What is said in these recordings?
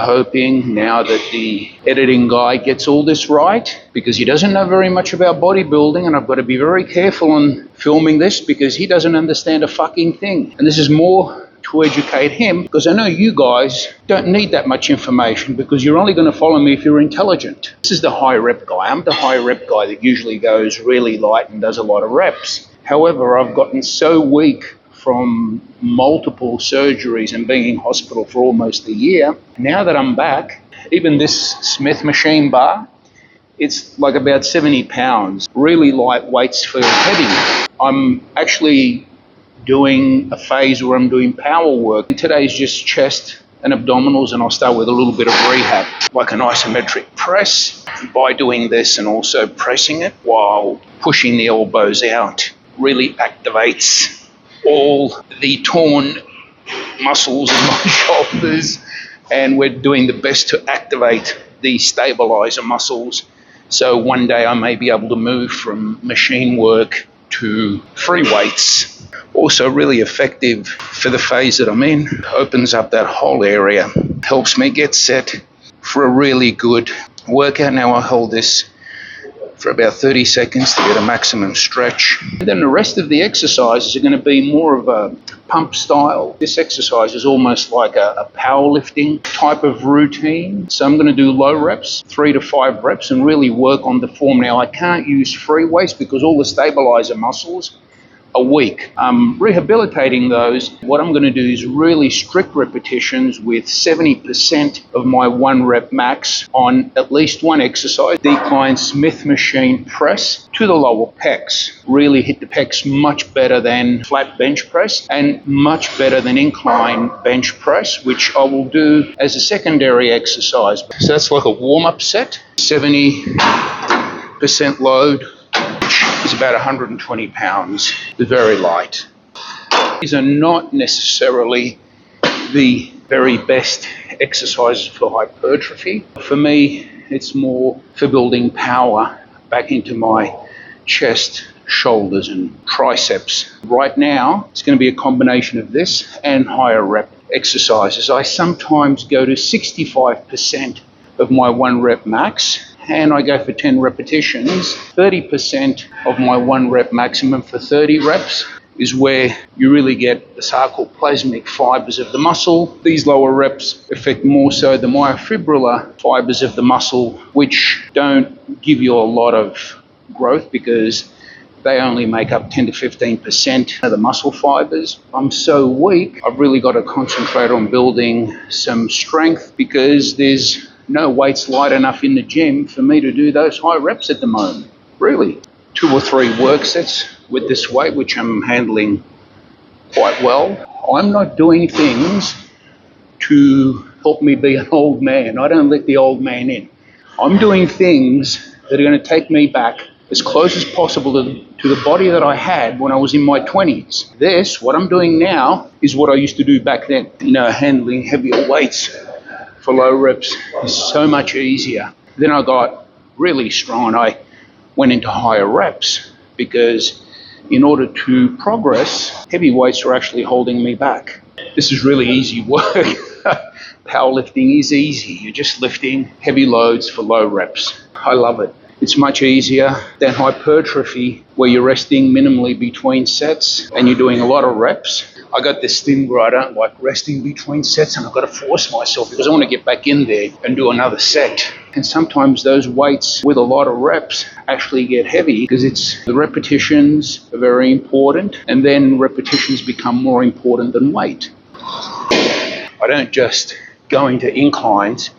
Hoping now that the editing guy gets all this right, because he doesn't know very much about bodybuilding, and I've got to be very careful on filming this because he doesn't understand a fucking thing. And this is more to educate him, because I know you guys don't need that much information because you're only going to follow me if you're intelligent. This is the high rep guy. I'm the high rep guy that usually goes really light and does a lot of reps. However, I've gotten so weak from multiple surgeries and being in hospital for almost a year. Now that I'm back, even this Smith machine bar, it's like about 70 pounds. Really light weights feel heavy. I'm actually doing a phase where I'm doing power work. Today's just chest and abdominals, and I'll start with a little bit of rehab, like an isometric press. By doing this and also pressing it while pushing the elbows out, really activates all the torn muscles in my shoulders, and we're doing the best to activate the stabilizer muscles, so one day I may be able to move from machine work to free weights. Also really effective for the phase that I'm in. Opens up that whole area, helps me get set for a really good workout. Now I hold this for about 30 seconds to get a maximum stretch. And then the rest of the exercises are going to be more of a pump style. This exercise is almost like a powerlifting type of routine. So I'm going to do low reps, 3 to 5 reps, and really work on the form. Now I can't use free weights because all the stabilizer muscles are weak. I'm rehabilitating those. What I'm going to do is really strict repetitions with 70% of my 1 rep max on at least one exercise. Decline Smith machine press to the lower pecs. Really hit the pecs much better than flat bench press, and much better than incline bench press, which I will do as a secondary exercise. So that's like a warm-up set. 70% load is about 120 pounds. They're very light. These are not necessarily the very best exercises for hypertrophy. For me, it's more for building power back into my chest, shoulders, and triceps. Right now, it's going to be a combination of this and higher rep exercises. I sometimes go to 65% of my 1 rep max, and I go for 10 repetitions. 30% of my 1 rep maximum for 30 reps is where you really get the sarcoplasmic fibers of the muscle. These lower reps affect more so the myofibrillar fibers of the muscle, which don't give you a lot of growth because they only make up 10 to 15% of the muscle fibers. I'm so weak, I've really got to concentrate on building some strength because there's no weights light enough in the gym for me to do those high reps at the moment. Really. 2 or 3 work sets with this weight, which I'm handling quite well. I'm not doing things to help me be an old man. I don't let the old man in. I'm doing things that are going to take me back as close as possible to the body that I had when I was in my 20s. This, what I'm doing now, is what I used to do back then. Handling heavier weights for low reps is so much easier. Then I got really strong and I went into higher reps because in order to progress, heavy weights were actually holding me back. This is really easy work. Powerlifting is easy. You're just lifting heavy loads for low reps. I love it. It's much easier than hypertrophy where you're resting minimally between sets and you're doing a lot of reps. I got this thing where I don't like resting between sets, and I've got to force myself because I want to get back in there and do another set. And sometimes those weights with a lot of reps actually get heavy because the repetitions are very important, and then repetitions become more important than weight. I don't just go into inclines.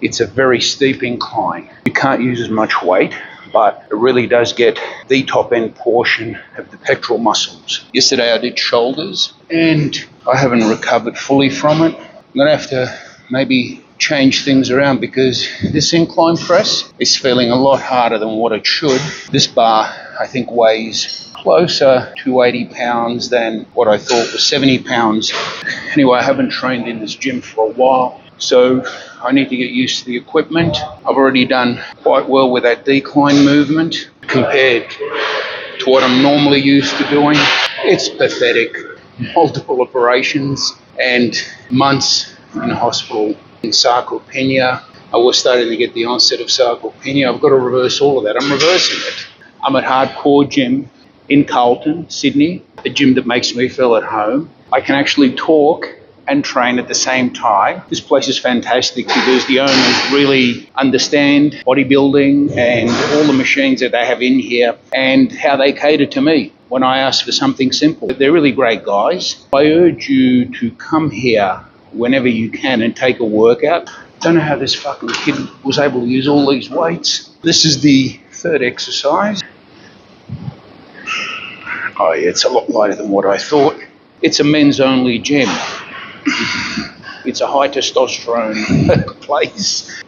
It's a very steep incline. You can't use as much weight, but it really does get the top end portion of the pectoral muscles. Yesterday I did shoulders and I haven't recovered fully from it. I'm going to have to maybe change things around because this incline press is feeling a lot harder than what it should. This bar, I think, weighs closer to 80 pounds than what I thought was 70 pounds. Anyway, I haven't trained in this gym for a while, so I need to get used to the equipment. I've already done quite well with that decline movement compared to what I'm normally used to doing. It's pathetic. Multiple operations and months in hospital. in sarcopenia. I was starting to get the onset of sarcopenia. I've got to reverse all of that. I'm reversing it. I'm at Hardcore Gym in Carlton, Sydney, a gym that makes me feel at home. I can actually talk and train at the same time. This place is fantastic because the owners really understand bodybuilding and all the machines that they have in here and how they cater to me when I ask for something simple. They're really great guys. I urge you to come here whenever you can and take a workout. Don't know how this fucking kid was able to use all these weights. This is the third exercise. Oh yeah, it's a lot lighter than what I thought. It's a men's only gym. It's a high testosterone place.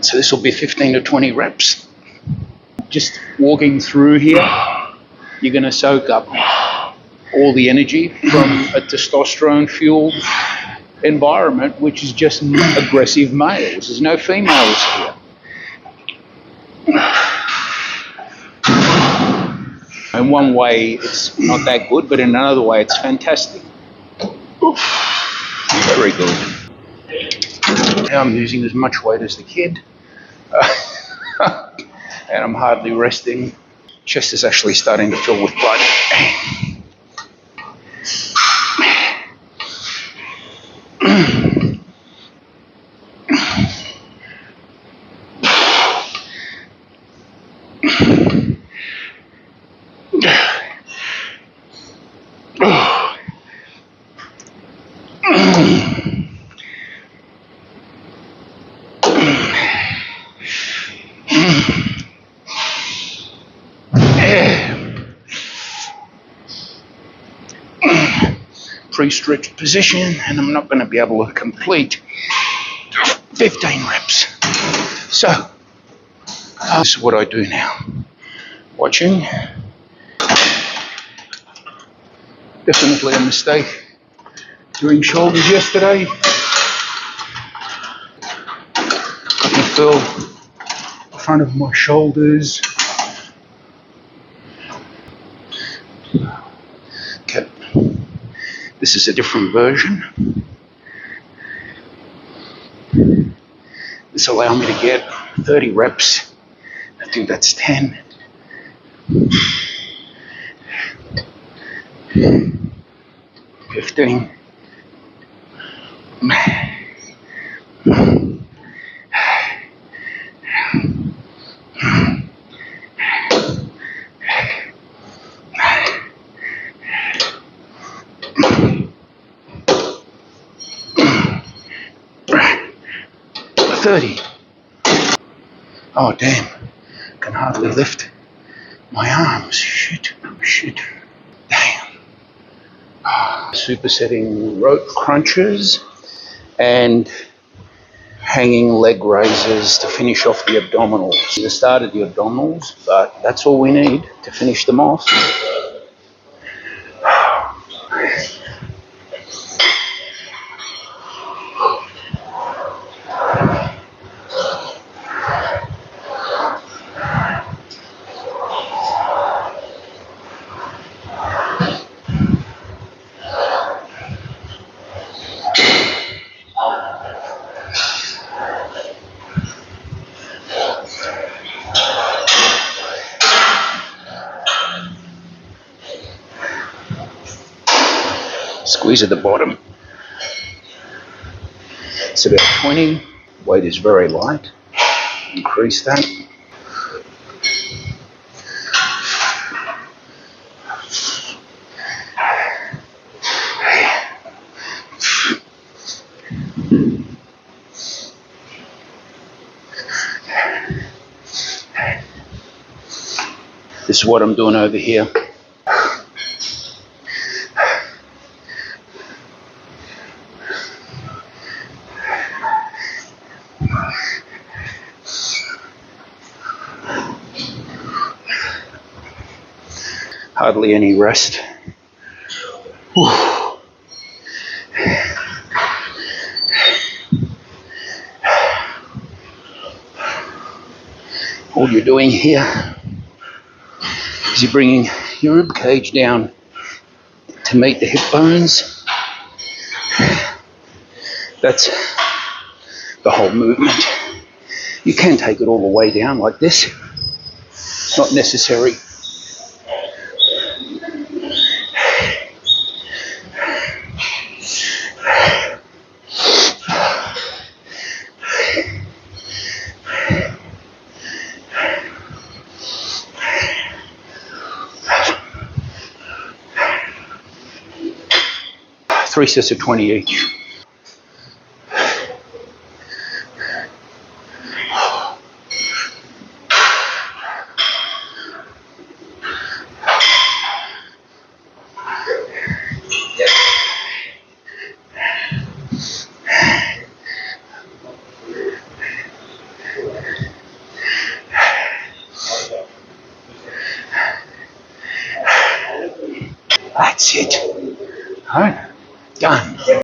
So this will be 15 to 20 reps. Just walking through here, you're going to soak up all the energy from a testosterone-fueled environment, which is just aggressive males. There's no females here. In one way, it's not that good, but in another way, it's fantastic. Very good. Now I'm using as much weight as the kid, and I'm hardly resting. Chest is actually starting to fill with blood. Pre-stretched position, and I'm not going to be able to complete 15 reps. So, this is what I do now. Watching. Definitely a mistake doing shoulders yesterday. I can feel the front of my shoulders. Okay. This is a different version. This allows me to get 30 reps. I think that's 10. 15. Oh damn, can hardly lift my arms. Shit. Damn. Supersetting rope crunches and hanging leg raises to finish off the abdominals. We started the abdominals, but that's all we need to finish them off. Squeeze at the bottom. It's about 20. Weight is very light. Increase that. This is what I'm doing over here. Hardly any rest. Whew. All you're doing here is you're bringing your rib cage down to meet the hip bones. That's the whole movement. You can take it all the way down like this. Not necessary. Three sets of 20 each. That's it. All right, done.